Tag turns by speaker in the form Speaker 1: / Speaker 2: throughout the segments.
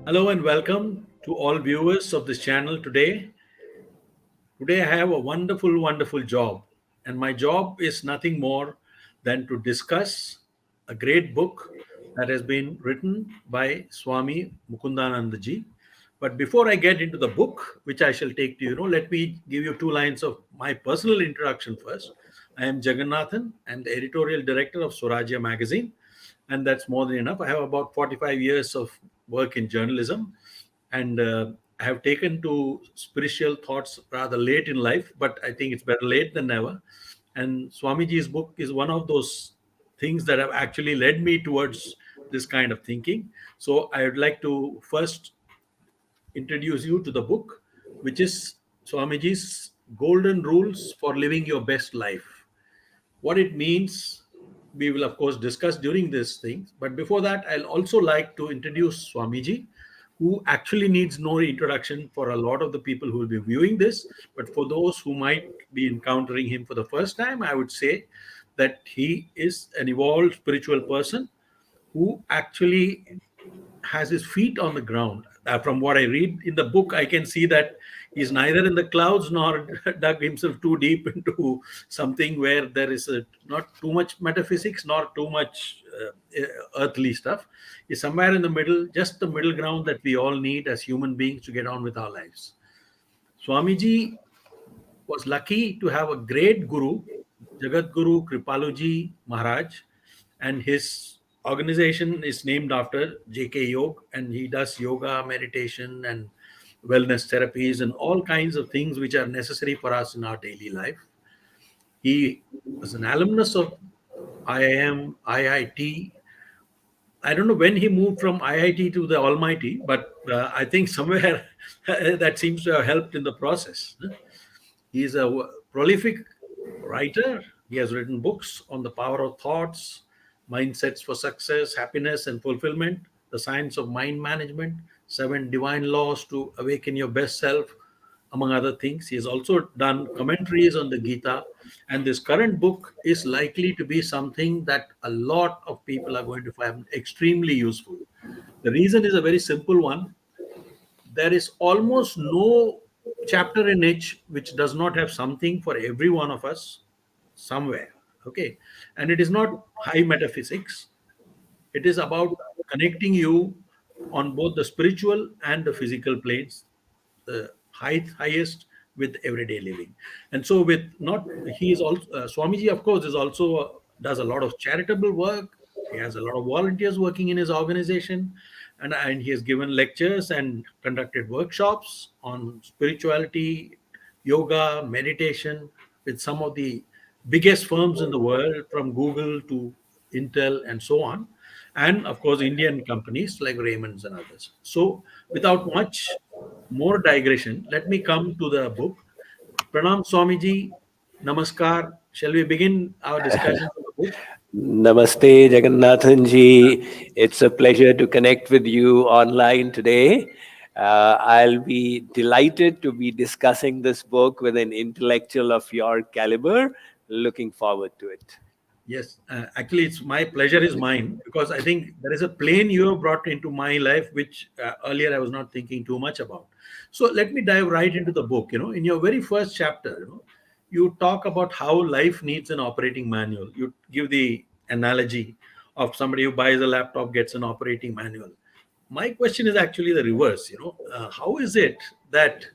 Speaker 1: Hello and welcome to all viewers of this channel today. Today I have a wonderful job, and my job is nothing more than to discuss a great book that has been written by Swami Mukundananda ji. But before I get into the book, which I shall take to let me give you two lines of my personal introduction first. I am Jagannathan. I'm the editorial director of Swarajya magazine, and that's more than enough. I have about 45 years of work in journalism, and I have taken to spiritual thoughts rather late in life, but I think it's better late than never. And Swamiji's book is one of those things that have actually led me towards this kind of thinking. So I would like to first introduce you to the book, which is Swamiji's Golden Rules for Living Your Best Life. What it means, we will of course discuss during this thing. But before that, I'll also like to introduce Swamiji, who actually needs no introduction for a lot of the people who will be viewing this. But for those who might be encountering him for the first time, I would say that he is an evolved spiritual person who actually has his feet on the ground. From what I read in the book, I can see that he's neither in the clouds nor dug himself too deep into something where there is not too much metaphysics nor too much earthly stuff. He's somewhere in the middle, just the middle ground that we all need as human beings to get on with our lives. Swamiji was lucky to have a great guru, Jagat Guru Kripaluji Maharaj, and his organization is named after J.K. Yog, and he does yoga, meditation, and wellness therapies, and all kinds of things which are necessary for us in our daily life. He was an alumnus of IIM, IIT. I don't know when he moved from IIT to the Almighty, but I think somewhere that seems to have helped in the process. He is a prolific writer. He has written books on the power of thoughts, mindsets for success, happiness, and fulfillment, the science of mind management, seven divine laws to awaken your best self, among other things. He has also done commentaries on the Gita, and this current book is likely to be something that a lot of people are going to find extremely useful. The reason is a very simple one. There is almost no chapter in it which does not have something for every one of us somewhere. Okay. And it is not high metaphysics, it is about connecting you on both the spiritual and the physical planes, the highest with everyday living. And so, with not, he is also, Swamiji, of course, is also, does a lot of charitable work. He has a lot of volunteers working in his organization, and he has given lectures and conducted workshops on spirituality, yoga, meditation with some of the biggest firms in the world, from Google to Intel and so on, and of course Indian companies like Raymond's and others. So, without much more digression, let me come to the book. Pranam Swamiji, Namaskar. Shall we begin our discussion of the book?
Speaker 2: Namaste, Jagannathan ji. It's a pleasure to connect with you online today. I'll be delighted to be discussing this book with an intellectual of your caliber. Looking forward to it.
Speaker 1: Yes, actually, it's my pleasure is mine, because I think there is a plane you have brought into my life, which earlier I was not thinking too much about. So let me dive right into the book. In your very first chapter, you talk about how life needs an operating manual. You give the analogy of somebody who buys a laptop gets an operating manual. My question is actually the reverse. How is it that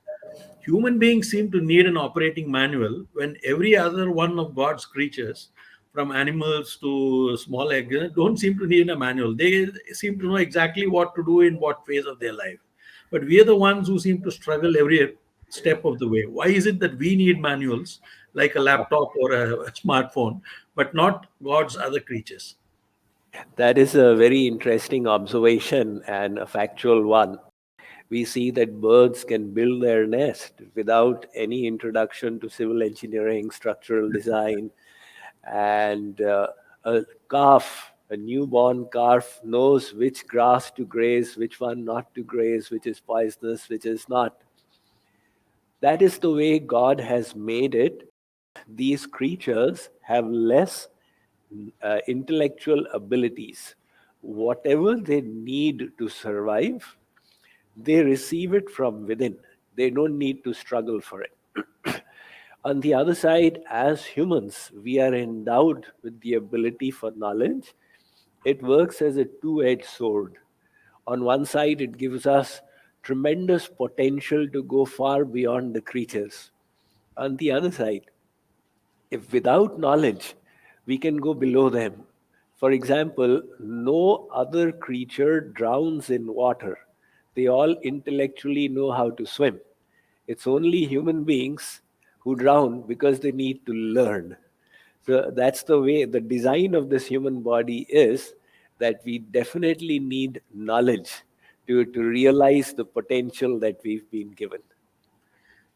Speaker 1: human beings seem to need an operating manual when every other one of God's creatures, from animals to small eggs, don't seem to need a manual? They seem to know exactly what to do in what phase of their life. But we are the ones who seem to struggle every step of the way. Why is it that we need manuals like a laptop or a smartphone, but not God's other creatures?
Speaker 2: That is a very interesting observation and a factual one. We see that birds can build their nest without any introduction to civil engineering, structural design, and a a newborn calf, knows which grass to graze, which one not to graze, which is poisonous, which is not. That is the way God has made it. These creatures have less intellectual abilities. Whatever they need to survive, They receive it from within. They don't need to struggle for it. On the other side, as humans, we are endowed with the ability for knowledge. It works as a two edged sword. On one side, it gives us tremendous potential to go far beyond the creatures. On the other side, if without knowledge, we can go below them. For example, no other creature drowns in water. They all intellectually know how to swim. It's only human beings who drown because they need to learn. So that's the way the design of this human body is, that we definitely need knowledge to realize the potential that we've been given.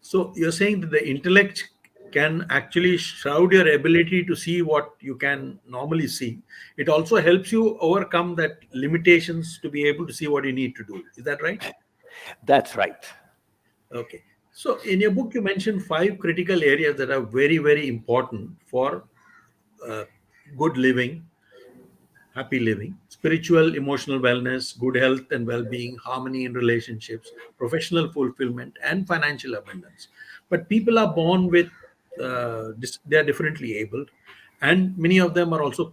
Speaker 1: So you're saying that the intellect can actually shroud your ability to see what you can normally see. It also helps you overcome that limitations to be able to see what you need to do. Is that right?
Speaker 2: That's right.
Speaker 1: Okay. So in your book, you mentioned five critical areas that are very, very important for uh, good living, happy living: spiritual, emotional wellness, good health and well being, harmony in relationships, professional fulfillment, and financial abundance. But people are born with, they are differently abled, and many of them are also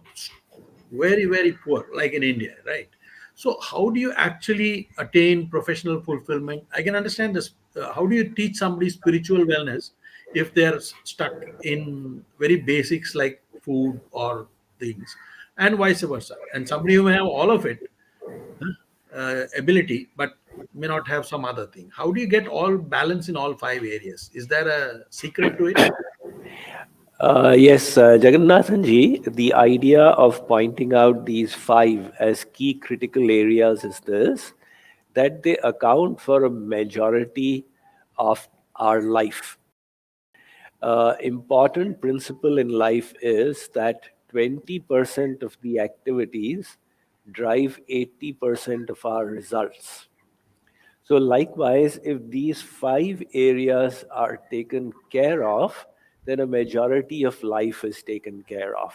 Speaker 1: very, very poor, like in India, right? So, how do you actually attain professional fulfillment? I can understand this. How do you teach somebody spiritual wellness if they're stuck in very basics like food or things, and vice versa? And somebody who may have all of it, ability, but may not have some other thing. How do you get all balance in all five areas? Is there a secret to it?
Speaker 2: Yes, Jagannathan ji, the idea of pointing out these five as key critical areas is this, that they account for a majority of our life. Important principle in life is that 20% of the activities drive 80% of our results. So, likewise, if these five areas are taken care of, then a majority of life is taken care of.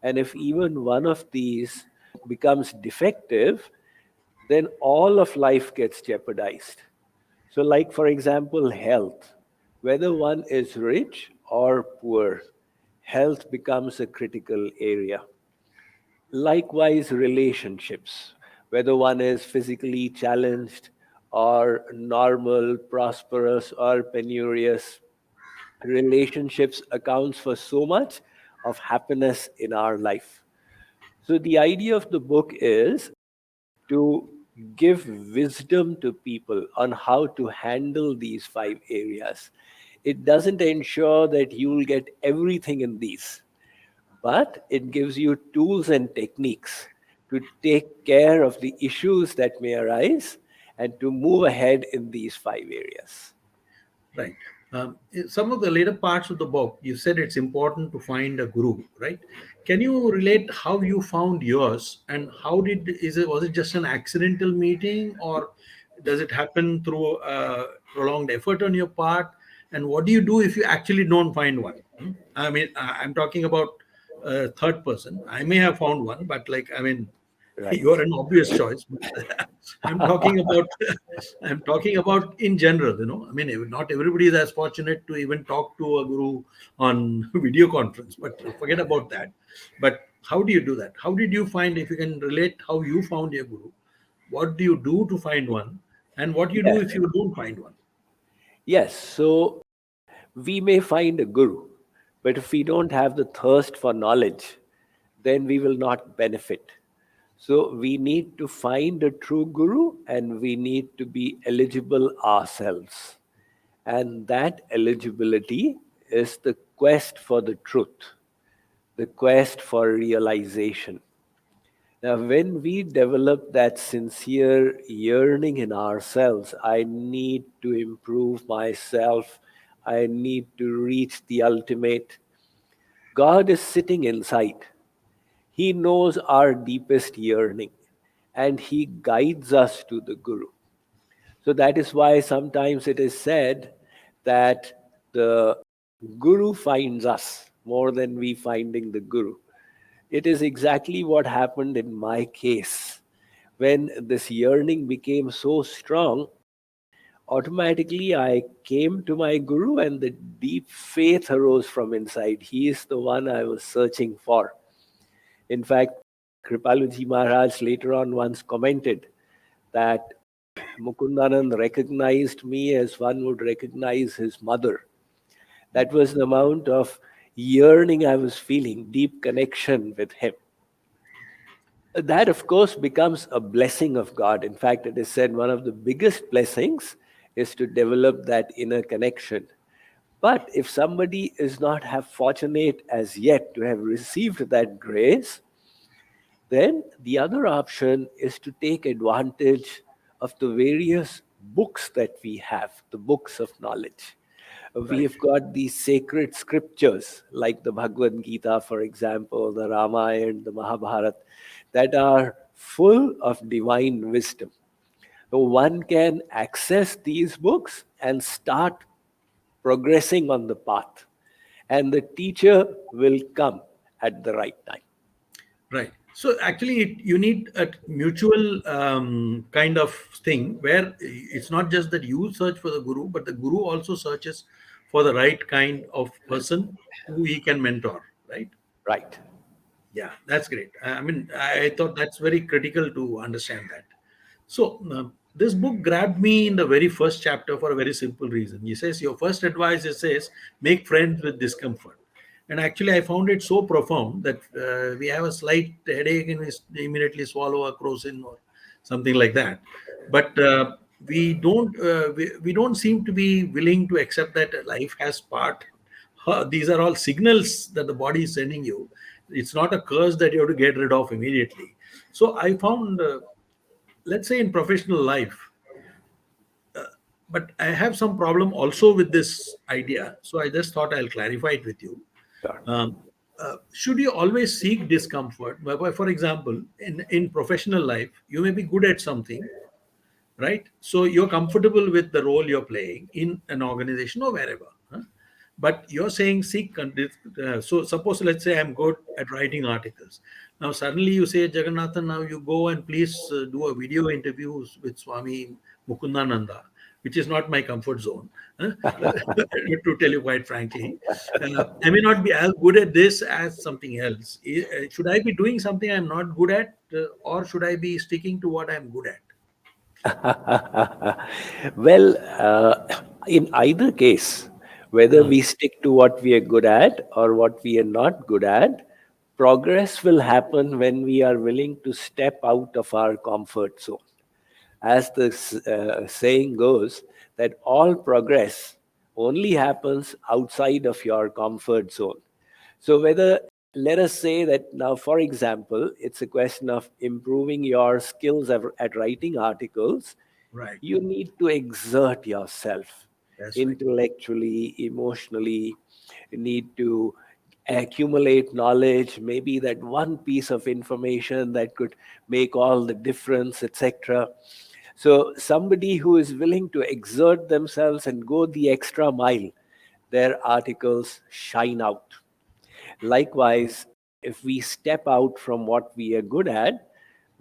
Speaker 2: And if even one of these becomes defective, then all of life gets jeopardized. So, like for example, health, whether one is rich or poor, health becomes a critical area. Likewise, relationships, whether one is physically challenged or normal, prosperous or penurious, relationships accounts for so much of happiness in our life. So the idea of the book is to give wisdom to people on how to handle these five areas. It doesn't ensure that you will get everything in these, but it gives you tools and techniques to take care of the issues that may arise and to move ahead in these five areas.
Speaker 1: Right. In some of the later parts of the book, you said it's important to find a guru, right? Can you relate how you found yours, and how did is it was it just an accidental meeting, or does it happen through prolonged effort on your part? And what do you do if you actually don't find one? I mean, I'm talking about third person. I may have found one, but like, I mean, you
Speaker 2: Right.
Speaker 1: are an obvious choice. But I'm talking about I'm talking about in general. I mean, not everybody is as fortunate to even talk to a guru on video conference. But forget about that. But how do you do that? How did you find? If you can relate, how you found your guru? What do you do to find one? And what you do
Speaker 2: Yes.
Speaker 1: if you don't find one?
Speaker 2: Yes. So we may find a guru, but if we don't have the thirst for knowledge, then we will not benefit. So we need to find a true guru and we need to be eligible ourselves. And that eligibility is the quest for the truth, the quest for realization. Now, when we develop that sincere yearning in ourselves, I need to improve myself, I need to reach the ultimate. God is sitting inside. He knows our deepest yearning and He guides us to the Guru. So that is why sometimes it is said that the Guru finds us more than we finding the Guru. It is exactly what happened in my case. When this yearning became so strong, automatically I came to my guru, and the deep faith arose from inside. He is the one I was searching for. In fact, Kripaluji Maharaj later on once commented that Mukundanand recognized me as one would recognize his mother. That was the amount of yearning I was feeling, deep connection with him. That, of course, becomes a blessing of God. In fact, it is said one of the biggest blessings is to develop that inner connection. But if somebody is not have fortunate as yet to have received that grace, then the other option is to take advantage of the various books that we have, the books of knowledge. We
Speaker 1: Right.
Speaker 2: have got these sacred scriptures like the Bhagavad Gita, for example, the Ramayana, the Mahabharata, that are full of divine wisdom. So one can access these books and start progressing on the path, and the teacher will come at the right time.
Speaker 1: Right. So actually, you need a mutual kind of thing where it's not just that you search for the guru, but the guru also searches for the right kind of person who he can mentor. Right.
Speaker 2: Right.
Speaker 1: Yeah, that's great. I mean, I thought that's very critical to understand that. So, this book grabbed me in the very first chapter for a very simple reason. He says, your first advice, it says, make friends with discomfort. And actually, I found it so profound that we have a slight headache and we immediately swallow a crocin or something like that. But we don't seem to be willing to accept that life has part. These are all signals that the body is sending you. It's not a curse that you have to get rid of immediately. So I found, let's say in professional life, but I have some problem also with this idea. So I just thought I'll clarify it with you.
Speaker 2: Sure.
Speaker 1: Um, should you always seek discomfort? For example, in professional life, you may be good at something, right? So you're comfortable with the role you're playing in an organization or wherever. Huh? But you're saying so suppose, let's say I'm good at writing articles. Now suddenly you say, Jagannathan, now you go and please do a video interview with Swami Mukundananda, which is not my comfort zone. Huh? To tell you quite frankly, I may not be as good at this as something else. Should I be doing something I'm not good at, or should I be sticking to what I'm good at?
Speaker 2: Well, in either case, whether
Speaker 1: Uh,
Speaker 2: we stick to what we are good at or what we are not good at, progress will happen when we are willing to step out of our comfort zone. As the saying goes, that all progress only happens outside of your comfort zone. So, whether let us say that now, for example, it's a question of improving your skills at writing articles,
Speaker 1: right.
Speaker 2: you need to exert yourself
Speaker 1: That's right.
Speaker 2: intellectually, emotionally. You need to accumulate knowledge, maybe that one piece of information that could make all the difference, etc. So, somebody who is willing to exert themselves and go the extra mile, their articles shine out. Likewise, if we step out from what we are good at,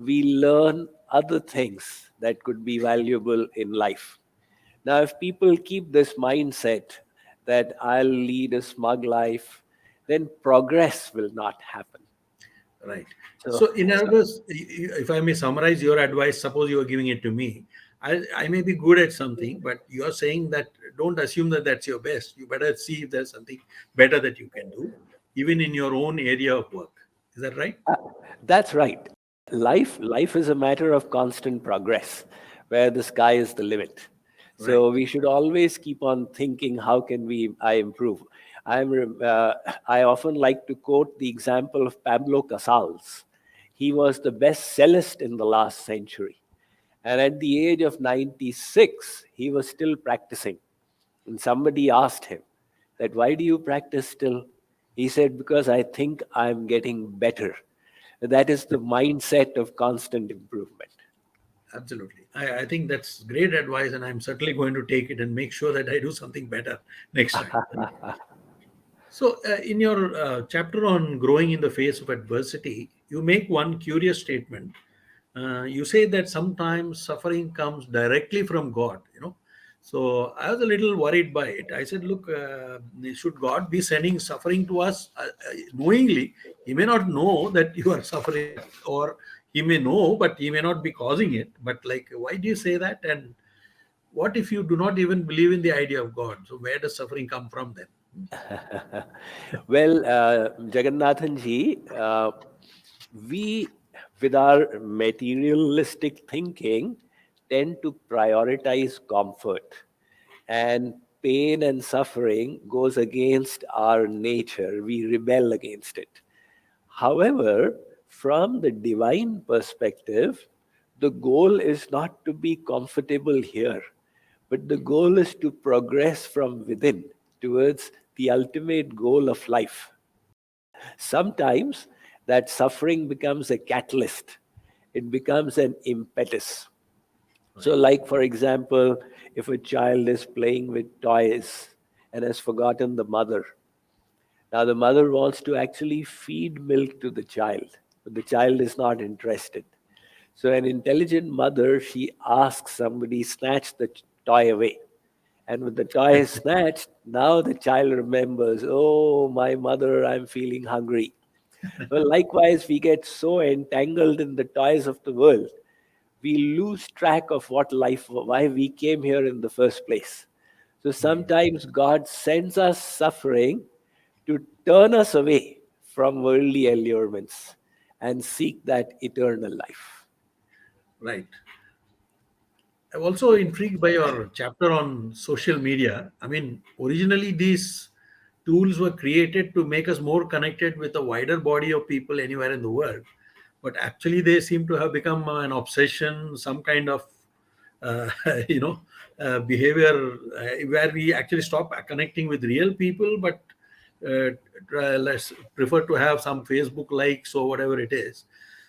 Speaker 2: we learn other things that could be valuable in life. Now, if people keep this mindset that I'll lead a smug life, then progress will not happen.
Speaker 1: Right.
Speaker 2: So,
Speaker 1: So, in other words, if I may summarize your advice, suppose you are giving it to me. I may be good at something, but you are saying that don't assume that that's your best. You better see if there's something better that you can do, even in your own area of work. Is that right?
Speaker 2: that's right. Life is a matter of constant progress, where the sky is the limit.
Speaker 1: Right.
Speaker 2: So we should always keep on thinking, how can I improve? I often like to quote the example of Pablo Casals. He was the best cellist in the last century, and at the age of 96, he was still practicing. And somebody asked him that, why do you practice still? He said, because I think I'm getting better. That is the mindset of constant improvement.
Speaker 1: Absolutely. I think that's great advice, and I'm certainly going to take it and make sure that I do something better next time. So, in your chapter on growing in the face of adversity, you make one curious statement. You say that sometimes suffering comes directly from God. So I was a little worried by it. I said, look, should God be sending suffering to us knowingly? He may not know that you are suffering, or he may know, but he may not be causing it. But like, why do you say that? And what if you do not even believe in the idea of God? So where does suffering come from then?
Speaker 2: Well, Jagannathan ji, we, with our materialistic thinking, tend to prioritize comfort, and pain and suffering goes against our nature. We rebel against it. However, from the divine perspective, the goal is not to be comfortable here, but the goal is to progress from within towards the ultimate goal of life. Sometimes that suffering becomes a catalyst, it becomes an impetus. So,
Speaker 1: Right.
Speaker 2: like for example, if a child is playing with toys and has forgotten the mother, now the mother wants to actually feed milk to the child, but the child is not interested. So, an intelligent mother, she asks somebody, snatch the toy away. And when the toy is snatched, now the child remembers, oh, my mother, I'm feeling hungry. Well, likewise, we get so entangled in the toys of the world, we lose track of what life, why we came here in the first place. So sometimes God sends us suffering to turn us away from worldly allurements and seek that eternal life.
Speaker 1: Right. I'm also intrigued by your chapter on social media. I mean, originally these tools were created to make us more connected with a wider body of people anywhere in the world. But actually, they seem to have become an obsession, some kind of, uh, you know, behavior where we actually stop connecting with real people, but uh, let's prefer to have some Facebook likes or whatever it is.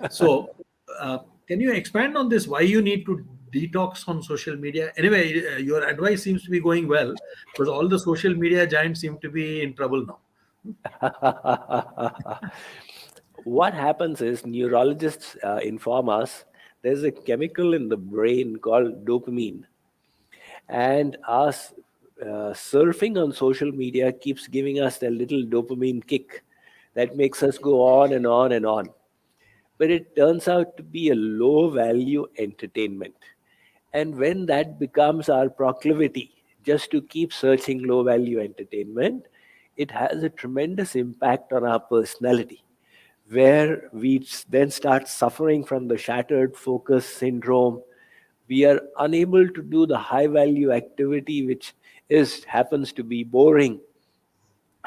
Speaker 1: So, uh, can you expand on this? Why you need to detox on social media? Anyway, your advice seems to be going well because all the social media giants seem to be in trouble now.
Speaker 2: What happens is neurologists inform us there's a chemical in the brain called dopamine, and us surfing on social media keeps giving us a little dopamine kick that makes us go on and on and on. But it turns out to be a low value entertainment. And when that becomes our proclivity, just to keep searching low value entertainment, it has a tremendous impact on our personality, where we then start suffering from the shattered focus syndrome. We are unable to do the high value activity which is happens to be boring.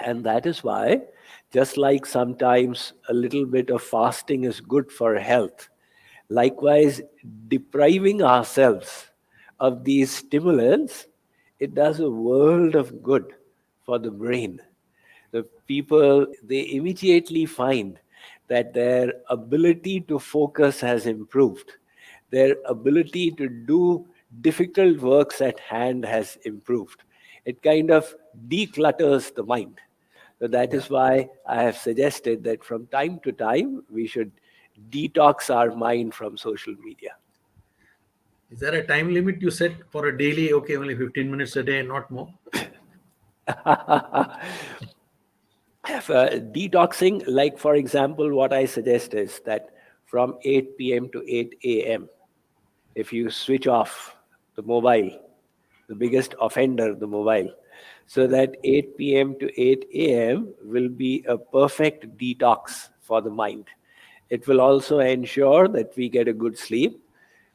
Speaker 2: And that is why, just like sometimes a little bit of fasting is good for health, likewise, depriving ourselves of these stimulants, it does a world of good for the brain. The people, they immediately find that their ability to focus has improved. Their ability to do difficult works at hand has improved. It kind of declutters the mind. So that
Speaker 1: Yeah.
Speaker 2: is why I have suggested that from time to time we should detox our mind from social media.
Speaker 1: Is there a time limit you set for a daily? Okay, only 15 minutes a day, not more.
Speaker 2: Detoxing, like for example, what I suggest is that from 8 p.m. to 8 a.m., if you switch off the mobile, the biggest offender, the mobile, so that 8 p.m. to 8 a.m. will be a perfect detox for the mind. It will also ensure that we get a good sleep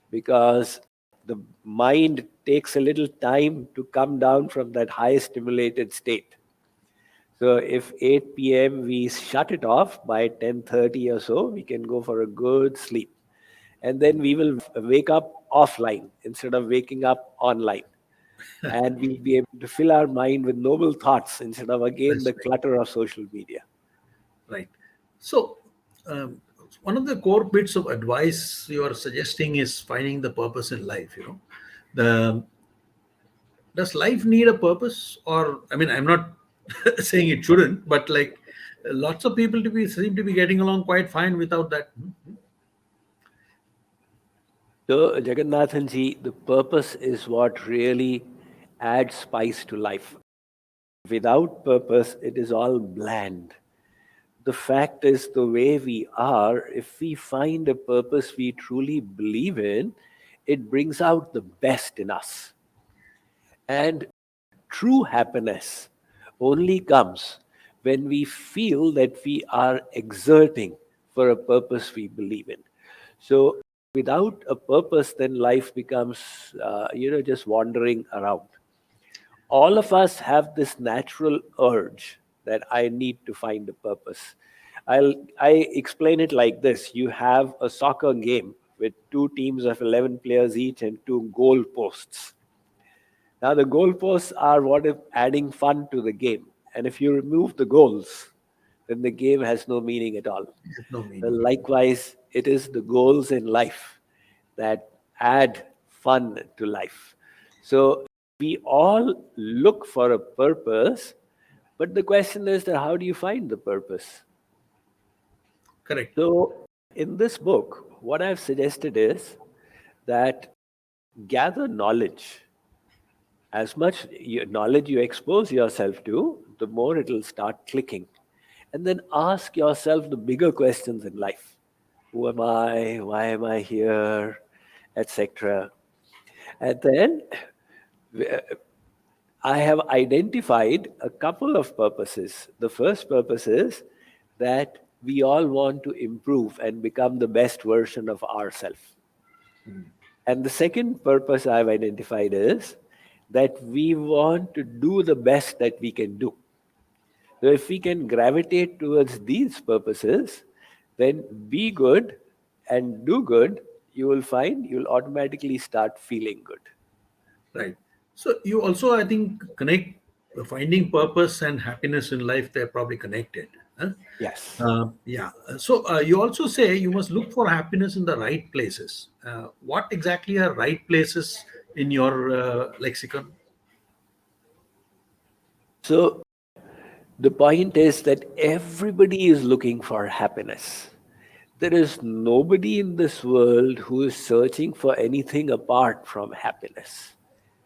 Speaker 2: because the mind takes a little time to come down from that high stimulated state. So if 8 p.m. we shut it off by 10:30 or so, we can go for a good sleep. And then we will wake up offline instead of waking up online. And we'll be able to fill our mind with noble thoughts instead of again
Speaker 1: That's
Speaker 2: the
Speaker 1: right.
Speaker 2: clutter of social media.
Speaker 1: Right. So, um, one of the core bits of advice you are suggesting is finding the purpose in life. The does life need a purpose? Or I mean, I'm not saying it shouldn't, but like lots of people to be seem to be getting along quite fine without that.
Speaker 2: So, Jagannathan ji, the purpose is what really add spice to life. Without purpose, it is all bland. The fact is, the way we are, if we find a purpose we truly believe in, it brings out the best in us. And true happiness only comes when we feel that we are exerting for a purpose we believe in. So, without a purpose, then life becomes, just wandering around. All of us have this natural urge that I need to find a purpose. I explain it like this: you have a soccer game with two teams of 11 players each and two goal posts. Now, the goalposts are what if adding fun to the game. And if you remove the goals, then the game has no meaning at all.
Speaker 1: There's no meaning.
Speaker 2: Well, likewise, it is the goals in life that add fun to life. So we all look for a purpose, but the question is that how do you find the purpose?
Speaker 1: Correct.
Speaker 2: So in this book, what I've suggested is that gather knowledge. As much knowledge you expose yourself to, the more it'll start clicking. And then ask yourself the bigger questions in life: who am I? Why am I here? Etc. And then I have identified a couple of purposes. The first purpose is that we all want to improve and become the best version of ourselves. And the second purpose I've identified is that we want to do the best that we can do. So if we can gravitate towards these purposes, then be good and do good, you will find you'll automatically start feeling good.
Speaker 1: Right. So you also, I think, connect finding purpose and happiness in life. They're probably connected. Huh?
Speaker 2: Yes.
Speaker 1: Yeah. So you also say you must look for happiness in the right places. What exactly are right places in your lexicon?
Speaker 2: So the point is that everybody is looking for happiness. There is nobody in this world who is searching for anything apart from happiness.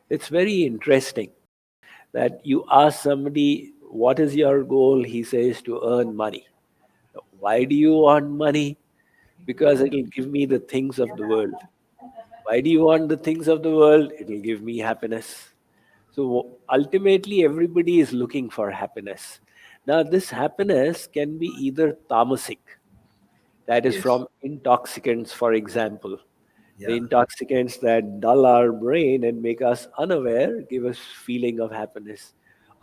Speaker 2: It's very interesting that you ask somebody, what is your goal? He says, to earn money. Why do you want money? Because it will give me the things of the world. Why do you want the things of the world? It will give me happiness. So ultimately, everybody is looking for happiness. Now, this happiness can be either tamasic, that is
Speaker 1: Yes.
Speaker 2: from intoxicants, for example. The
Speaker 1: Yeah.
Speaker 2: intoxicants that dull our brain and make us unaware give us feeling of happiness.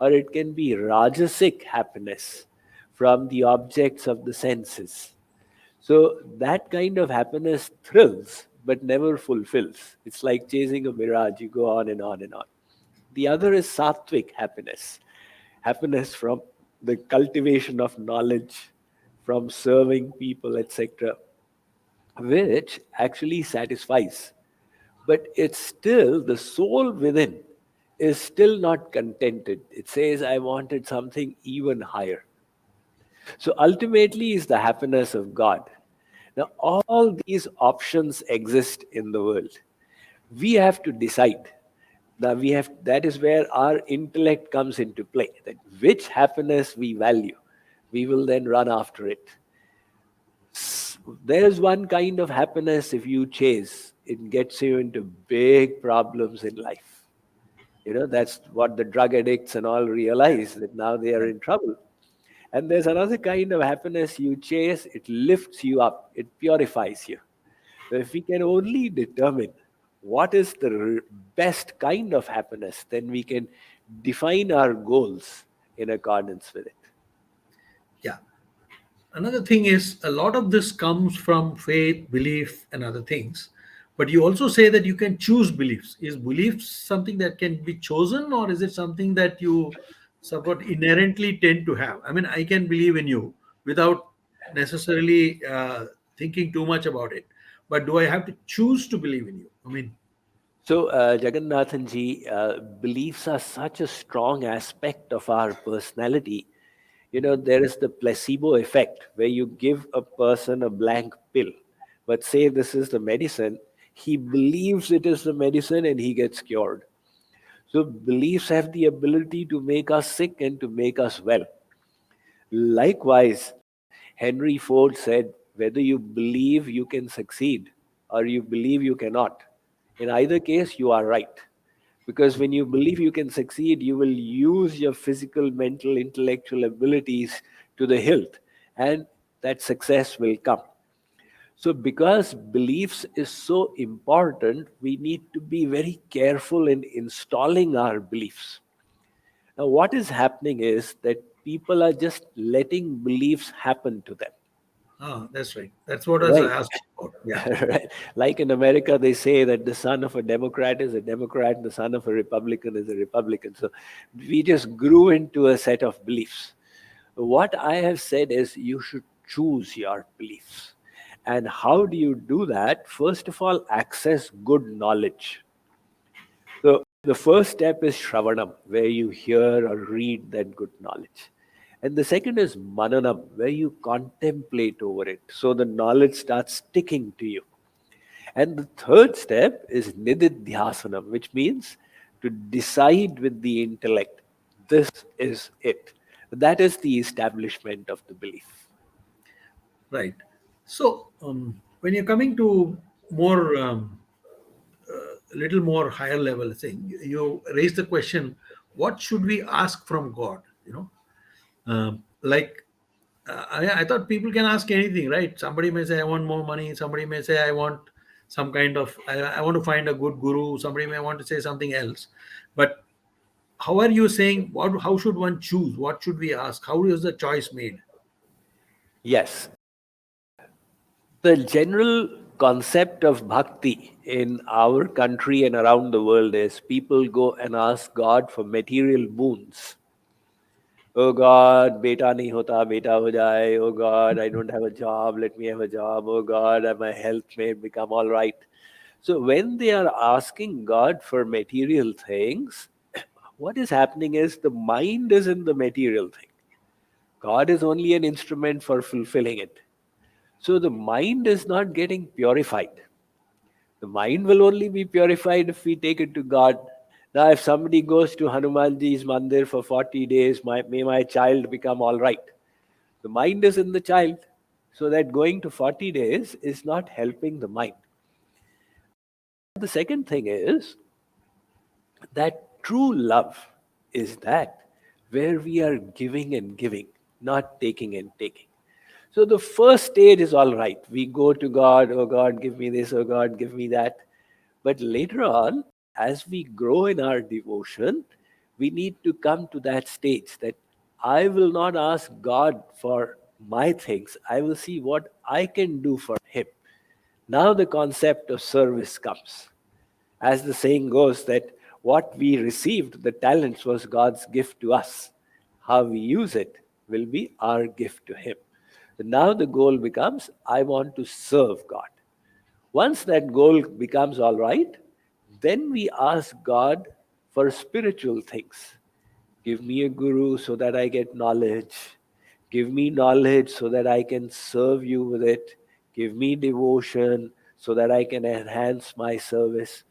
Speaker 2: Or it can be rajasic happiness from the objects of the senses. So that kind of happiness thrills but never fulfills. It's like chasing a mirage. You go on and on and on. The other is sattvic happiness, happiness from the cultivation of knowledge, from serving people, etc., which actually satisfies. But it's still the soul within is still not contented. It says, I wanted something even higher. So ultimately, is the happiness of God. Now, all these options exist in the world. We have to decide. Now, that is where our intellect comes into play. That which happiness we value, we will then run after it. There's one kind of happiness if you chase, it gets you into big problems in life. That's what the drug addicts and all realize, that now they are
Speaker 1: Right.
Speaker 2: in trouble. And there's another kind of happiness you chase, it lifts you up, it purifies you. So if we can only determine what is the best kind of happiness, then we can define our goals in accordance with it.
Speaker 1: Yeah. Another thing is a lot of this comes from faith, belief, and other things. But you also say that you can choose beliefs. Is beliefs something that can be chosen, or is it something that you somewhat inherently tend to have? I mean, I can believe in you without necessarily thinking too much about it. But do I have to choose to believe in you? I mean,
Speaker 2: So, Jagannathan ji, beliefs are such a strong aspect of our personality. There is the placebo effect where you give a person a blank pill, but say this is the medicine, he believes it is the medicine and he gets cured. So beliefs have the ability to make us sick and to make us well. Likewise, Henry Ford said, whether you believe you can succeed or you believe you cannot, in either case, you are right. Because when you believe you can succeed, you will use your physical, mental, intellectual abilities to the hilt, and that success will come. So, because beliefs is so important, we need to be very careful in installing our beliefs. Now, what is happening is that people are just letting beliefs happen to them.
Speaker 1: Ah, that's right. That's what I was
Speaker 2: Right.
Speaker 1: asking about. Yeah.
Speaker 2: Right. Like in America, they say that the son of a Democrat is a Democrat, the son of a Republican is a Republican. So we just grew into a set of beliefs. What I have said is you should choose your beliefs. And how do you do that? First of all, access good knowledge. So the first step is Shravanam, where you hear or read that good knowledge. And the second is Mananam, where you contemplate over it. So the knowledge starts sticking to you. And the third step is Nididhyasanam, which means to decide with the intellect. This is it. That is the establishment of the belief.
Speaker 1: Right. So, when you're coming to more, a little more higher level thing, you raise the question, what should we ask from God? Like, I thought people can ask anything, right? Somebody may say, I want more money. Somebody may say, I want some kind of, I want to find a good guru. Somebody may want to say something else. But how are you saying, how should one choose? What should we ask? How is the choice made?
Speaker 2: Yes, the general concept of bhakti in our country and around the world is people go and ask God for material boons. Oh God, beta nahi hota, beta ho jaye. Oh God, I don't have a job, let me have a job. Oh God, my health may become all right. So when they are asking God for material things, what is happening is the mind is in the material thing. God is only an instrument for fulfilling it. So the mind is not getting purified. The mind will only be purified if we take it to God. Now, if somebody goes to Hanumanji's mandir for 40 days, may my child become all right. The mind is in the child. So that going to 40 days is not helping the mind. The second thing is that true love is that where we are giving and giving, not taking and taking. So the first stage is all right. We go to God, oh God, give me this, oh God, give me that. But later on, as we grow in our devotion, we need to come to that stage that I will not ask God for my things. I will see what I can do for Him. Now the concept of service comes. As the saying goes, that what we received, the talents, was God's gift to us. How we use it will be our gift to Him. Now the goal becomes I want to serve God. Once that goal becomes all right, then we ask God for spiritual things. Give me a guru so that I get knowledge. Give me knowledge so that I can serve you with it. Give me devotion so that I can enhance my service.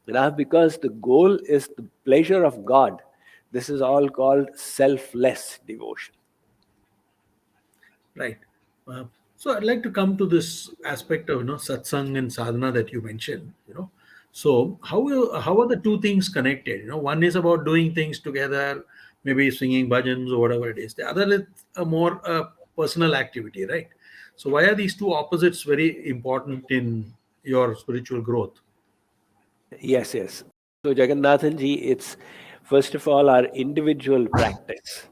Speaker 2: Now, because the goal is the pleasure of God, this is all called selfless devotion.
Speaker 1: Right. Uh, so I'd like to come to this aspect of satsang and sadhana that you mentioned. So how are the two things connected? One is about doing things together, maybe singing bhajans or whatever it is. The other is a more personal activity, right? So why are these two opposites very important in your spiritual growth?
Speaker 2: Yes, yes. So, Jagannathan ji, it's first of all our individual practice.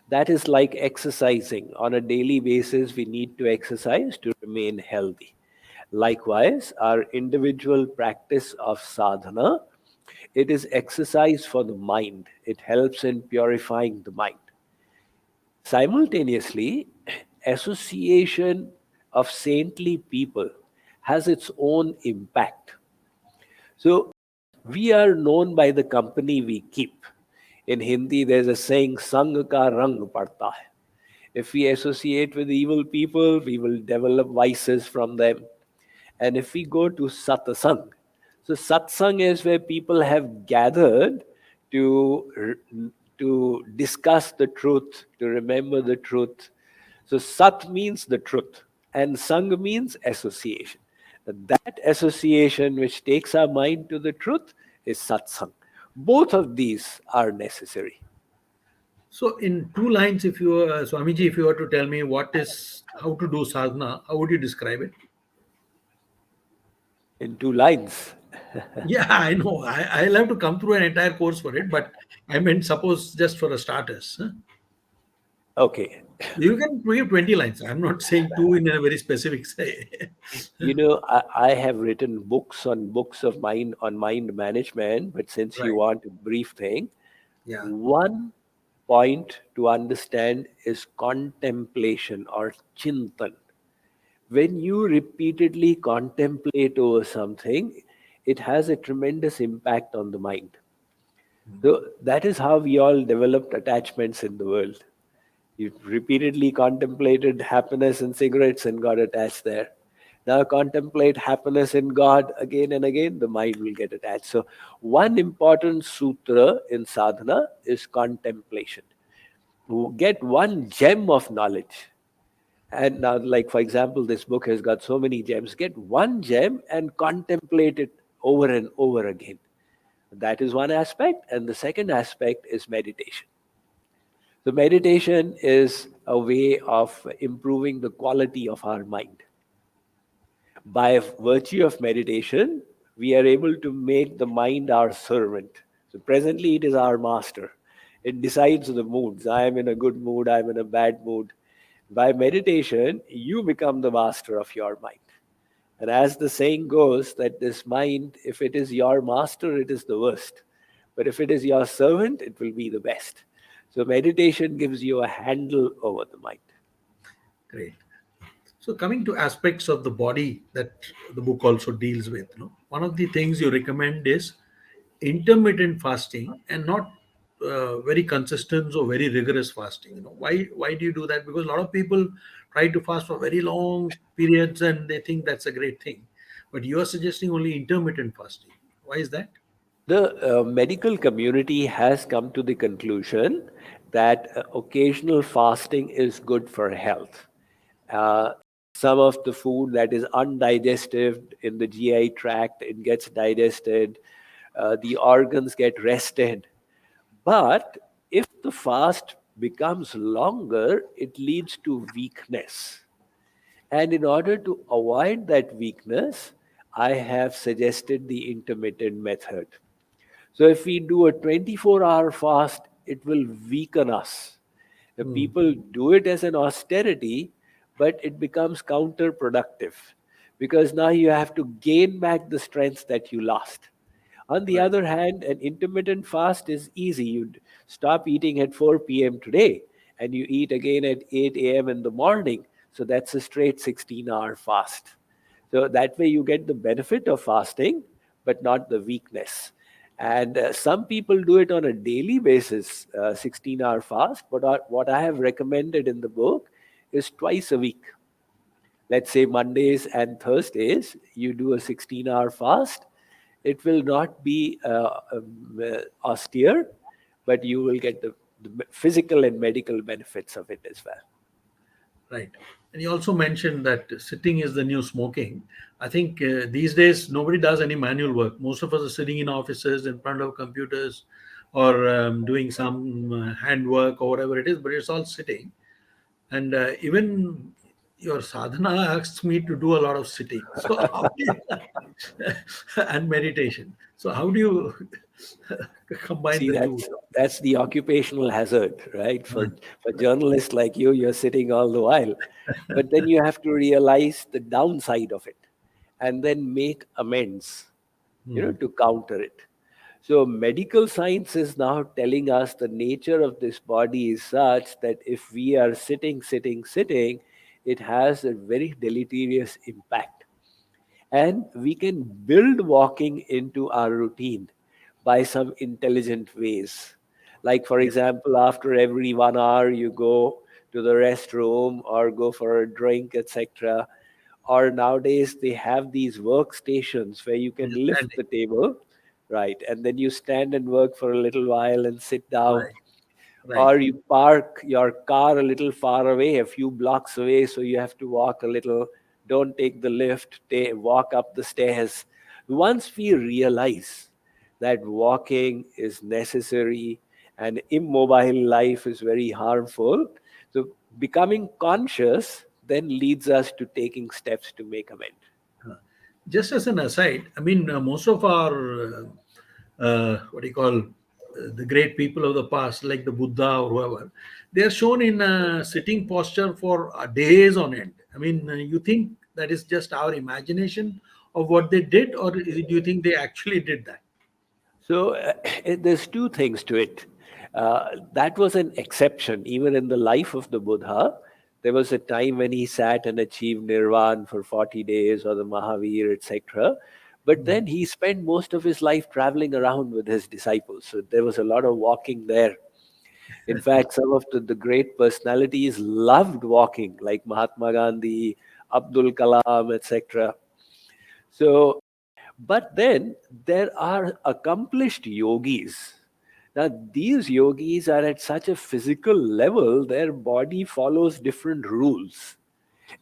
Speaker 2: That is like exercising. On a daily basis, we need to exercise to remain healthy. Likewise, our individual practice of sadhana, it is exercise for the mind. It helps in purifying the mind. Simultaneously, association of saintly people has its own impact. So, we are known by the company we keep. In Hindi, there's a saying, Sang ka rang padta hai. If we associate with evil people, we will develop vices from them. And if we go to satsang, so satsang is where people have gathered to to discuss the truth, to remember the truth. So Sat means the truth, and Sang means association. That association which takes our mind to the truth is Satsang. Both of these are necessary.
Speaker 1: So, in two lines, if you, Swamiji, if you were to tell me how to do sadhana, how would you describe it?
Speaker 2: In two lines.
Speaker 1: Yeah, I know. I'll have to come through an entire course for it, but I meant suppose just for a starters. Huh?
Speaker 2: Okay.
Speaker 1: You can give 20 lines. I'm not saying two in a very specific say.
Speaker 2: I have written books of mind on mind management, but since you
Speaker 1: Right.
Speaker 2: want a brief thing,
Speaker 1: Yeah.
Speaker 2: one point to understand is contemplation or chintan. When you repeatedly contemplate over something, it has a tremendous impact on the mind. So that is how we all developed attachments in the world. You repeatedly contemplated happiness in cigarettes and got attached there. Now contemplate happiness in God again and again, the mind will get attached. So, one important sutra in sadhana is contemplation. To get one gem of knowledge. And now, like for example, this book has got so many gems. Get one gem and contemplate it over and over again. That is one aspect. And the second aspect is meditation. So, meditation is a way of improving the quality of our mind. By virtue of meditation, we are able to make the mind our servant. So, presently, it is our master. It decides the moods. I am in a good mood, I am in a bad mood. By meditation, you become the master of your mind. And as the saying goes, that this mind, if it is your master, it is the worst. But if it is your servant, it will be the best. So meditation gives you a handle over the mind.
Speaker 1: Great. So, coming to aspects of the body that the book also deals with, one of the things you recommend is intermittent fasting and not very consistent or very rigorous fasting. Why do you do that? Because a lot of people try to fast for very long periods and they think that's a great thing, but you are suggesting only intermittent fasting. Why is that?
Speaker 2: The medical community has come to the conclusion that occasional fasting is good for health. Uh, some of the food that is undigested in the GI tract, it gets digested, the organs get rested. But if the fast becomes longer, it leads to weakness. And in order to avoid that weakness, I have suggested the intermittent method. So if we do a 24-hour fast, it will weaken us. The
Speaker 1: Hmm.
Speaker 2: people do it as an austerity, but it becomes counterproductive because now you have to gain back the strength that you lost. On the
Speaker 1: Right.
Speaker 2: other hand, an intermittent fast is easy. You stop eating at 4 p.m. today and you eat again at 8 a.m. in the morning. So that's a straight 16-hour fast. So that way you get the benefit of fasting, but not the weakness. And some people do it on a daily basis, 16-hour fast. But what I have recommended in the book is twice a week. Let's say Mondays and Thursdays, you do a 16-hour fast. It will not be austere, but you will get the physical and medical benefits of it as well.
Speaker 1: Right. And you also mentioned that sitting is the new smoking. I think these days nobody does any manual work. Most of us are sitting in offices in front of computers or doing some hand work or whatever it is, but it's all sitting. And even your sadhana asks me to do a lot of sitting. So, how do you, and meditation. So, how do you combine
Speaker 2: See,
Speaker 1: the two?
Speaker 2: that's the occupational hazard, right? For journalists like you, you're sitting all the while, but then you have to realize the downside of it, and then make amends,
Speaker 1: Hmm.
Speaker 2: to counter it. So medical science is now telling us the nature of this body is such that if we are sitting, it has a very deleterious impact. And we can build walking into our routine by some intelligent ways. Like, for
Speaker 1: Yeah.
Speaker 2: example, after every 1 hour, you go to the restroom or go for a drink, etc. Or nowadays, they have these workstations where you can
Speaker 1: Yeah,
Speaker 2: lift
Speaker 1: standing.
Speaker 2: the table. right? And then you stand and work for a little while and sit down,
Speaker 1: Right. Right.
Speaker 2: or you park your car a little far away, a few blocks away, so you have to walk a little. Don't take the lift, walk up the stairs. Once we realize that walking is necessary and immobile life is very harmful, so becoming conscious then leads us to taking steps to make amends.
Speaker 1: Uh, just as an aside, I mean, most of our what do you call the great people of the past, like the Buddha or whoever, they are shown in a sitting posture for days on end. I mean, you think that is just our imagination of what they did, or do you think they actually did that?
Speaker 2: So there's two things to it. That was an exception. Even in the life of the Buddha, there was a time when he sat and achieved nirvana for 40 days, or the Mahavir, etc. But
Speaker 1: Mm.
Speaker 2: then he spent most of his life traveling around with his disciples. So there was a lot of walking there. In fact, some of the great personalities loved walking, like Mahatma Gandhi, Abdul Kalam, etc. So but then there are accomplished yogis. Now, these yogis are at such a physical level, their body follows different rules.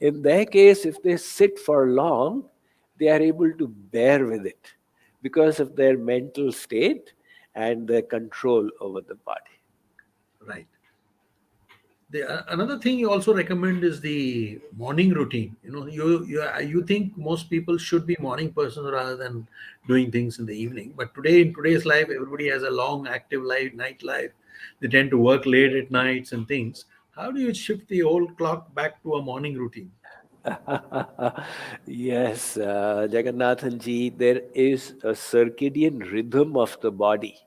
Speaker 2: In their case, if they sit for long, they are able to bear with it because of their mental state and their control over the body.
Speaker 1: Right. Another thing you also recommend is the morning routine. You think most people should be morning persons rather than doing things in the evening. But today, in today's life, everybody has a long, active life, night life. They tend to work late at nights and things. How do you shift the old clock back to a morning routine?
Speaker 2: Yes, Jagannathan ji, there is a circadian rhythm of the body.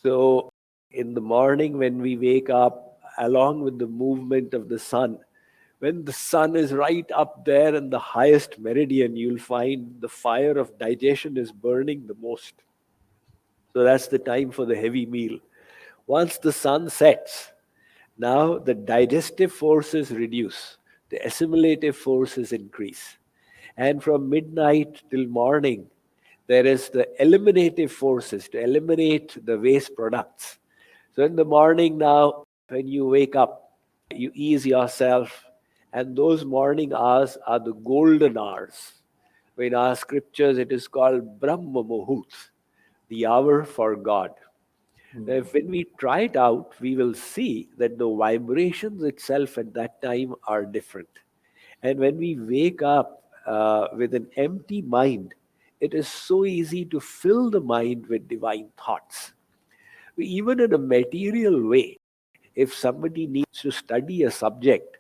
Speaker 2: So, in the morning, when we wake up, along with the movement of the sun, when the sun is right up there in the highest meridian, you'll find the fire of digestion is burning the most. So, that's the time for the heavy meal. Once the sun sets, now the digestive forces reduce, the assimilative forces increase. And from midnight till morning, there is the eliminative forces to eliminate the waste products. So in the morning now, when you wake up, you ease yourself, and those morning hours are the golden hours. In our scriptures, it is called Brahma Muhurt, the hour for God. Now,
Speaker 1: Hmm.
Speaker 2: if when we try it out, we will see that the vibrations itself at that time are different. And when we wake up with an empty mind, it is so easy to fill the mind with divine thoughts. Even in a material way, if somebody needs to study a subject,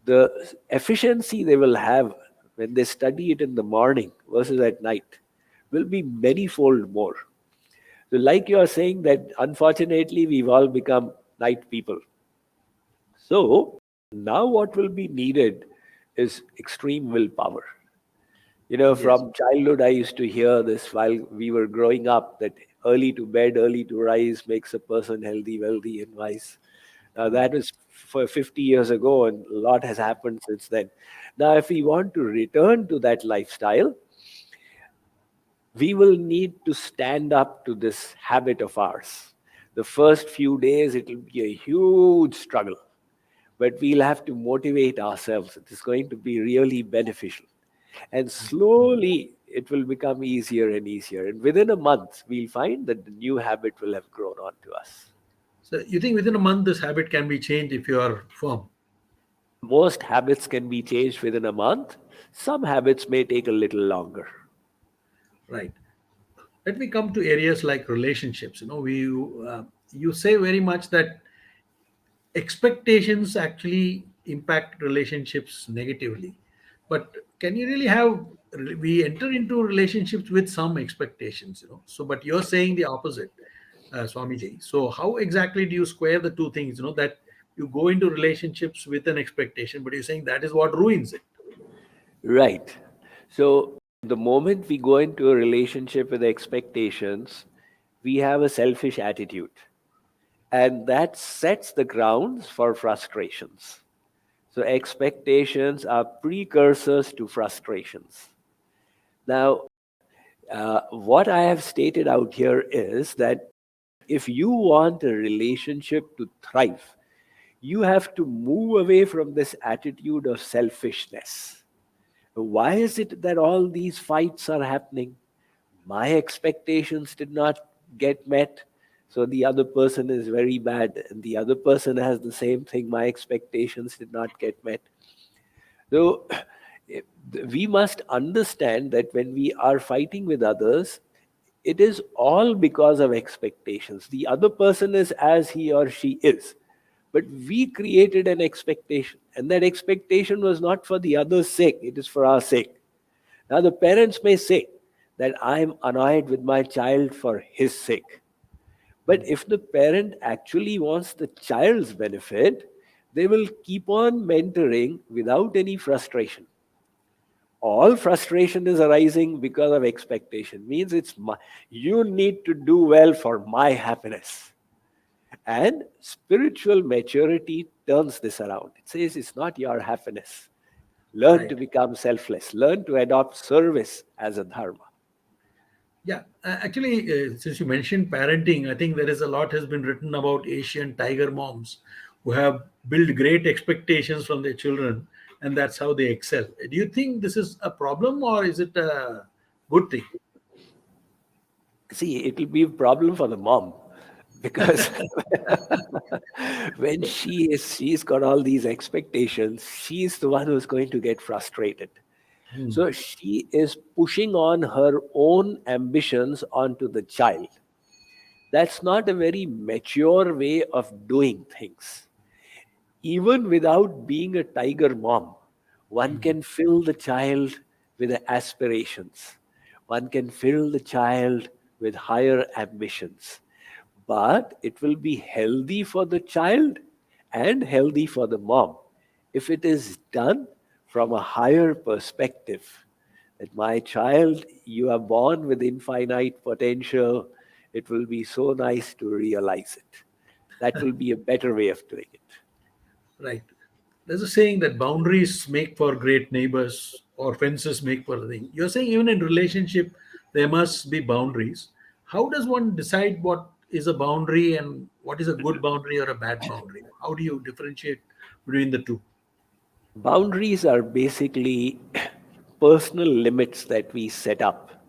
Speaker 2: the efficiency they will have when they study it in the morning versus at night will be many-fold more. So, like you are saying, that unfortunately we've all become night people. So, now what will be needed is extreme willpower.
Speaker 1: Yes.
Speaker 2: From childhood, I used to hear this while we were growing up, that early to bed, early to rise makes a person healthy, wealthy, and wise. That was for 50 years ago, and a lot has happened since then. Now, if we want to return to that lifestyle, we will need to stand up to this habit of ours. The first few days, it will be a huge struggle, but we'll have to motivate ourselves. It is going to be really beneficial. And slowly, it will become easier and easier. And within a month, we'll find that the new habit will have grown on to us.
Speaker 1: So you think within a month this habit can be changed if you are firm?
Speaker 2: Most habits can be changed within a month. Some habits may take a little longer.
Speaker 1: Right. Let me come to areas like relationships. You say very much that expectations actually impact relationships negatively, but can you really have, we enter into relationships with some expectations, so but you're saying the opposite, Swamiji. So how exactly do you square the two things, that you go into relationships with an expectation, but you're saying that is what ruins it?
Speaker 2: Right. So, the moment we go into a relationship with expectations, we have a selfish attitude. And that sets the grounds for frustrations. So, expectations are precursors to frustrations. Now, What I have stated out here is that if you want a relationship to thrive, you have to move away from this attitude of selfishness. Why is it that all these fights are happening? My expectations did not get met, so the other person is very bad, and the other person has the same thing. My expectations did not get met. So we must understand that when we are fighting with others, it is all because of expectations. The other person is as he or she is. But we created an expectation, and that expectation was not for the other's sake, it is for our sake. Now, the parents may say that I'm annoyed with my child for his sake. But if the parent actually wants the child's benefit, they will keep on mentoring without any frustration. All frustration is arising because of expectation. Means you need to do well for my happiness. And spiritual maturity turns this around. It says it's not your happiness. Learn to
Speaker 1: Right.
Speaker 2: become selfless. Learn to adopt service as a dharma.
Speaker 1: Yeah, actually, since you mentioned parenting, I think there is a lot has been written about Asian tiger moms who have built great expectations from their children, and that's how they excel. Do you think this is a problem or is it a good thing?
Speaker 2: See, it will be a problem for the mom because when she's got all these expectations, she's the one who's going to get frustrated.
Speaker 1: Hmm.
Speaker 2: So she is pushing on her own ambitions onto the child. That's not a very mature way of doing things. Even without being a tiger mom, one can fill the child with aspirations. One can fill the child with higher ambitions. But it will be healthy for the child and healthy for the mom if it is done from a higher perspective. That my child, you are born with infinite potential. It will be so nice to realize it. That will be a better way of doing it.
Speaker 1: Right. There's a saying that boundaries make for great neighbors or fences make for the thing. You're saying even in relationship, there must be boundaries. How does one decide what is a boundary and what is a good boundary or a bad boundary? How do you differentiate between the two?
Speaker 2: Boundaries are basically personal limits that we set up,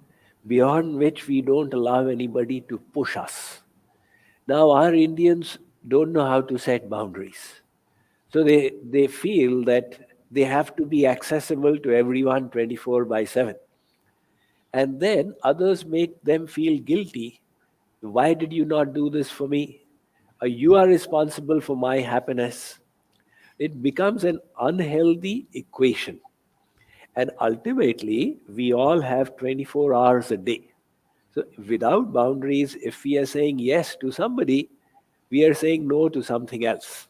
Speaker 2: beyond which we don't allow anybody to push us. Now, our Indians don't know how to set boundaries. So they feel that they have to be accessible to everyone 24 by 7. And then others make them feel guilty. Why did you not do this for me? You are responsible for my happiness. It becomes an unhealthy equation. And ultimately, we all have 24 hours a day. So, without boundaries, if we are saying yes to somebody, we are saying no to something else.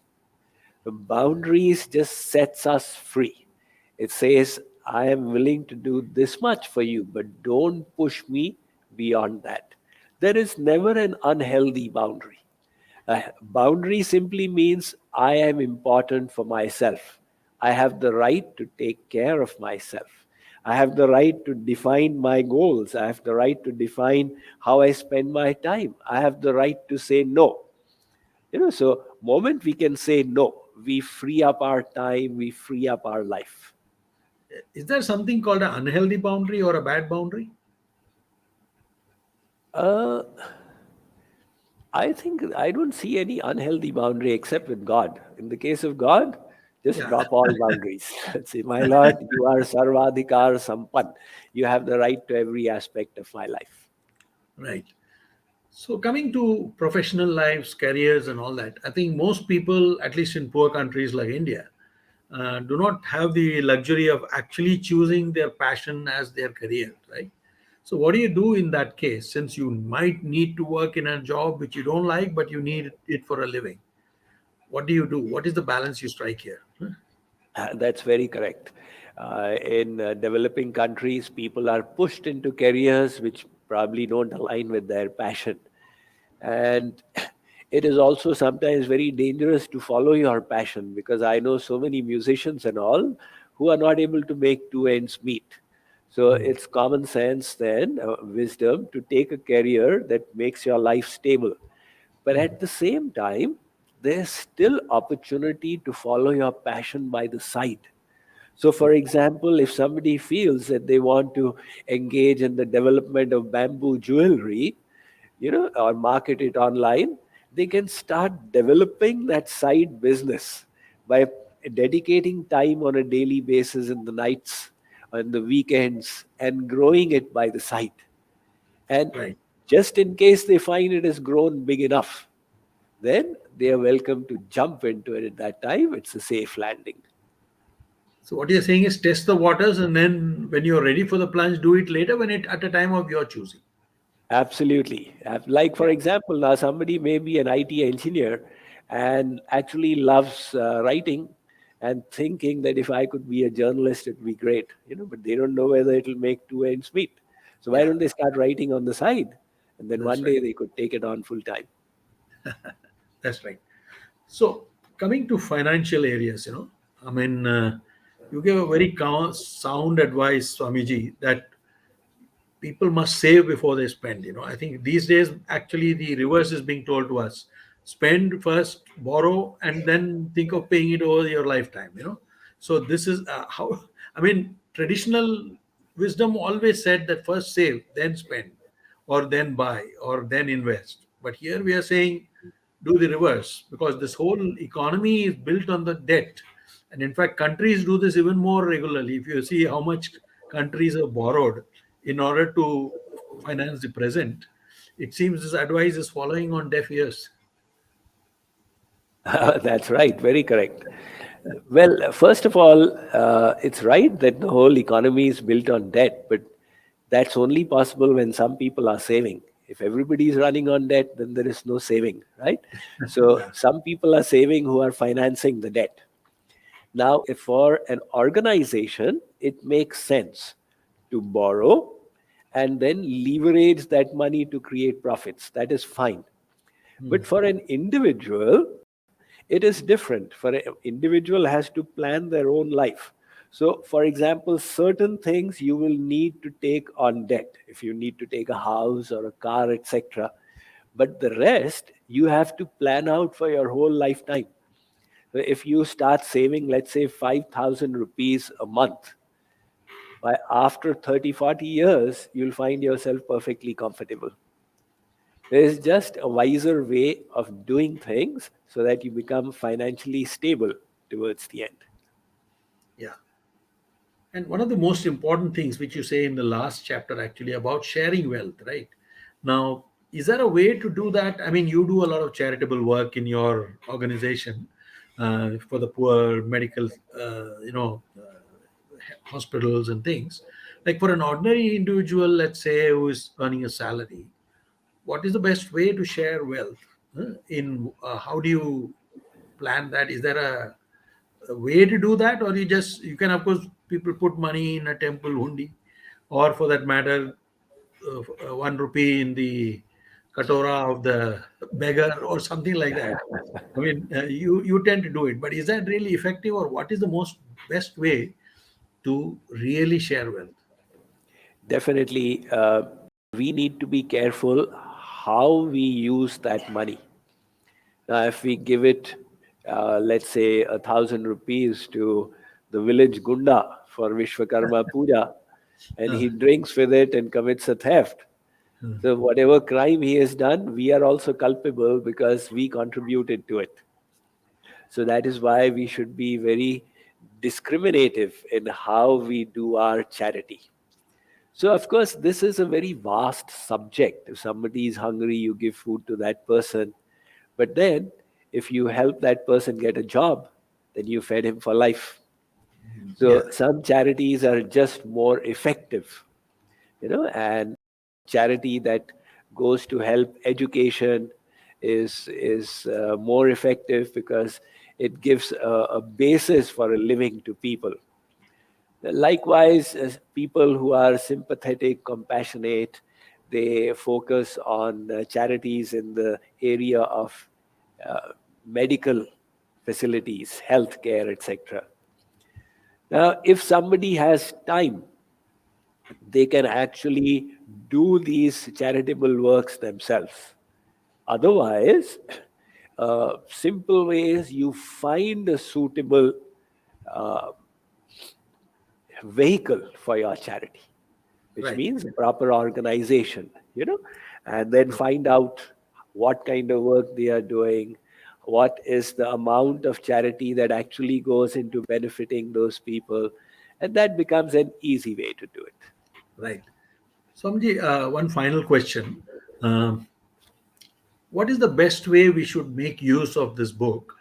Speaker 2: The boundaries just sets us free. It says, I am willing to do this much for you, but don't push me beyond that. There is never an unhealthy boundary. A boundary simply means I am important for myself. I have the right to take care of myself. I have the right to define my goals. I have the right to define how I spend my time. I have the right to say no. So moment we can say no, we free up our time, we free up our life.
Speaker 1: Is there something called an unhealthy boundary or a bad boundary?
Speaker 2: Uh, I think I don't see any unhealthy boundary except with God. In the case of God, just
Speaker 1: Yeah,
Speaker 2: drop all boundaries. Say, my Lord, you are Sarvadhikar Sampan. You have the right to every aspect of my life.
Speaker 1: right. So, coming to professional lives, careers, and all that, I think most people, at least in poor countries like India, do not have the luxury of actually choosing their passion as their career, right? So, what do you do in that case since you might need to work in a job which you don't like, but you need it for a living? What do you do? What is the balance you strike here? Huh?
Speaker 2: That's very correct. In developing countries, people are pushed into careers which probably don't align with their passion. And it is also sometimes very dangerous to follow your passion because I know so many musicians and all who are not able to make two ends meet. So
Speaker 1: Mm.
Speaker 2: it's common sense then, wisdom to take a career that makes your life stable. But at the same time, there's still opportunity to follow your passion by the side. So, for example, if somebody feels that they want to engage in the development of bamboo jewelry, or market it online, they can start developing that side business by dedicating time on a daily basis in the nights, on the weekends, and growing it by the side. And
Speaker 1: Right.
Speaker 2: just in case they find it has grown big enough, then they are welcome to jump into it at that time. It's a safe landing.
Speaker 1: So what you're saying is test the waters, and then when you're ready for the plunge, do it later when it at a time of your choosing.
Speaker 2: Absolutely. Like,
Speaker 1: Yeah.
Speaker 2: for example, now somebody may be an IT engineer and actually loves writing and thinking that if I could be a journalist, it'd be great, but they don't know whether it'll make two ends meet. So why
Speaker 1: Yeah.
Speaker 2: don't they start writing on the side? And then
Speaker 1: That's
Speaker 2: one
Speaker 1: right.
Speaker 2: day they could take it on full time.
Speaker 1: That's right. So coming to financial areas, I mean, you gave a very sound advice, Swamiji, that people must save before they spend. I think these days actually the reverse is being told to us: spend first, borrow, and then think of paying it over your lifetime. So this is how, I mean, traditional wisdom always said that first save, then spend, or then buy, or then invest. But here we are saying do the reverse, because this whole economy is built on the debt. And in fact, countries do this even more regularly. If you see how much countries have borrowed in order to finance the present, it seems this advice is following on deaf ears.
Speaker 2: That's right, very correct. Well, first of all, it's right that the whole economy is built on debt, but that's only possible when some people are saving. If everybody is running on debt, then there is no saving, right? So
Speaker 1: Yeah.
Speaker 2: some people are saving who are financing the debt. Now, if for an organization, it makes sense to borrow and then leverage that money to create profits. That is fine.
Speaker 1: Hmm.
Speaker 2: But for an individual, it is different. For an individual has to plan their own life. So, for example, certain things you will need to take on debt if you need to take a house or a car, etc. But the rest you have to plan out for your whole lifetime. So if you start saving, let's say 5,000 rupees a month, by after 30, 40 years, you'll find yourself perfectly comfortable. There is just a wiser way of doing things so that you become financially stable towards the end.
Speaker 1: Yeah. And one of the most important things which you say in the last chapter actually about sharing wealth, right? Now, is there a way to do that? I mean, you do a lot of charitable work in your organization for the poor, medical, hospitals and things. Like for an ordinary individual, let's say, who is earning a salary, what is the best way to share wealth? In how do you plan that? Is there a way to do that, or you can, of course, people put money in a temple hundi, or for that matter, 1 rupee in the katora of the beggar or something like that. I mean, you tend to do it, but is that really effective, or what is the most best way to really share wealth?
Speaker 2: Definitely, we need to be careful how we use that money. Now, if we give it, let's say, 1,000 rupees to the village gunda for Vishwakarma Puja, and
Speaker 1: Uh,
Speaker 2: he drinks with it and commits a theft. So, whatever crime he has done, we are also culpable because we contributed to it. So, that is why we should be very discriminative in how we do our charity. So, of course, this is a very vast subject. If somebody is hungry, you give food to that person. But then, if you help that person get a job, then you fed him for life.
Speaker 1: yeah.
Speaker 2: So, some charities are just more effective, and charity that goes to help education is more effective because it gives a basis for a living to people. Likewise, as people who are sympathetic, compassionate, they focus on charities in the area of uh, medical facilities, healthcare, etc. Now, if somebody has time, they can actually do these charitable works themselves. Otherwise, simple ways you find a suitable uh, vehicle for your charity, which
Speaker 1: Right.
Speaker 2: means a proper organization, and then find out what kind of work they are doing, what is the amount of charity that actually goes into benefiting those people, and that becomes an easy way to do it.
Speaker 1: Right. Swamiji, one final question. Um, what is the best way we should make use of this book?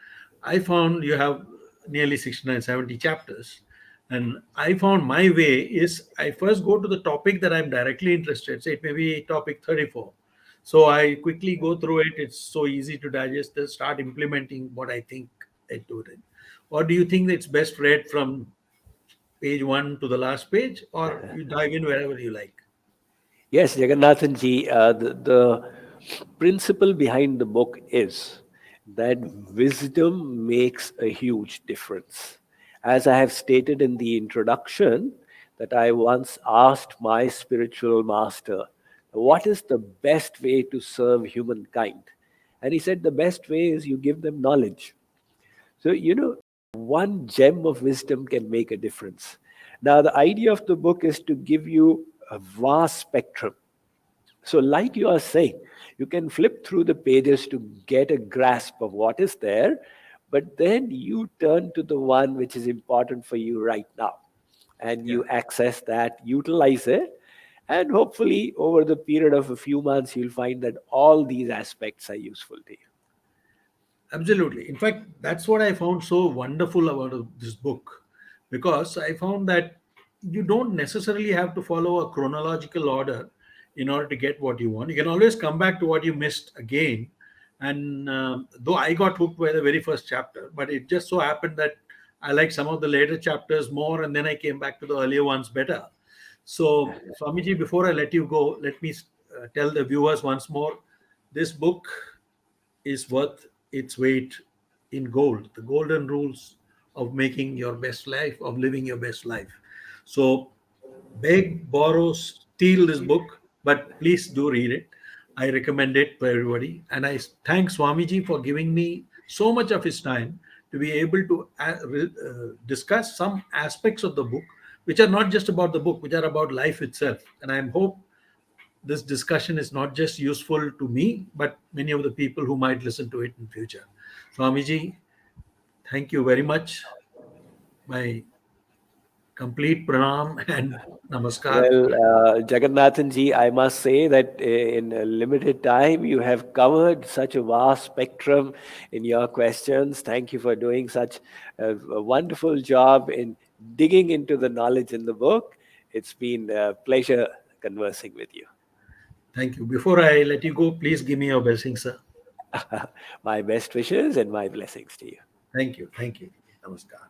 Speaker 1: I found you have nearly 69, 70 chapters. And I found my way is I first go to the topic that I'm directly interested. Say it may be topic 34. So I quickly go through it. It's so easy to digest. Then start implementing what I think I do it. Or do you think that it's best read from page one to the last page, or you dive in wherever you like?
Speaker 2: Yes, Jagannathan ji, the principle behind the book is that wisdom makes a huge difference. As I have stated in the introduction, that I once asked my spiritual master, what is the best way to serve humankind? And he said, the best way is you give them knowledge. So, one gem of wisdom can make a difference. Now, the idea of the book is to give you a vast spectrum. So, like you are saying, you can flip through the pages to get a grasp of what is there, but then you turn to the one which is important for you right now, and
Speaker 1: Yeah.
Speaker 2: you access that, utilize it, and hopefully, over the period of a few months, you'll find that all these aspects are useful to you.
Speaker 1: Absolutely. In fact, that's what I found so wonderful about this book, because I found that you don't necessarily have to follow a chronological order in order to get what you want. You can always come back to what you missed again. And though I got hooked by the very first chapter, but it just so happened that I like some of the later chapters more, and then I came back to the earlier ones better. So, Swamiji, before I let you go, let me tell the viewers once more this book is worth its weight in gold. The golden rules of making your best life, of living your best life. So, beg, borrow, steal this book, but please do read it. I recommend it for everybody. And I thank Swamiji for giving me so much of his time to be able to discuss some aspects of the book, which are not just about the book, which are about life itself. And I hope this discussion is not just useful to me, but many of the people who might listen to it in future. Swamiji, thank you very much. My complete pranam and namaskar.
Speaker 2: Well, Jagannathan ji, I must say that in a limited time, you have covered such a vast spectrum in your questions. Thank you for doing such a wonderful job in digging into the knowledge in the book. It's been a pleasure conversing with you.
Speaker 1: Thank you. Before I let you go, please give me your blessing, sir.
Speaker 2: My best wishes and my blessings to you.
Speaker 1: Thank you. Thank you. Namaskar.